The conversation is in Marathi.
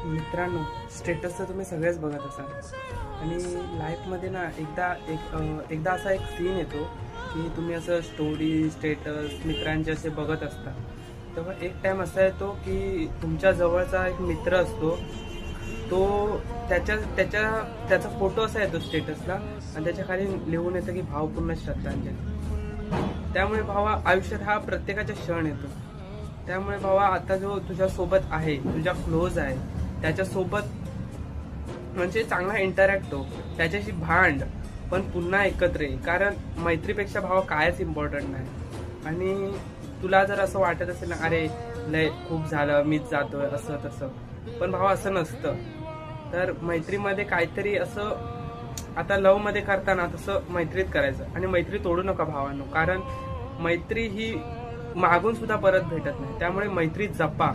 मित्रांनो, स्टेटस तर तुम्ही सगळेच बघत असाल आणि लाईफमध्ये ना एकदा असा एक सीन येतो की तुम्ही असं स्टोरी स्टेटस मित्रांचे असे बघत असता. तेव्हा एक टाईम असा येतो की तुमच्या जवळचा एक मित्र असतो, तो त्याचा फोटो असा येतो स्टेटसला आणि त्याच्या खाली लिहून येतं की भावपूर्ण श्रद्धांजली. त्यामुळे भावा, आयुष्यात हा प्रत्येकाचा क्षण येतो. त्यामुळे भावा, आता जो तुझ्या सोबत आहे, तुझ्या क्लोज आहे, त्याच्यासोबत म्हणजे चांगला इंटरॅक्ट हो, त्याच्याशी भांड, पण पुन्हा एकत्र ये. कारण मैत्रीपेक्षा भावा कायच इम्पॉर्टंट नाही. आणि तुला जर असं वाटत असेल ना, अरे लय खूप झालं, मीच जातोय असं तसं, पण भावा असं नसतं. तर मैत्रीमध्ये काहीतरी असं, आता लव्ह मध्ये करताना तसं मैत्रीत करायचं आणि मैत्री तोडू नका भावांनो. कारण मैत्री ही मागून सुद्धा परत भेटत नाही. त्यामुळे मैत्री जपा.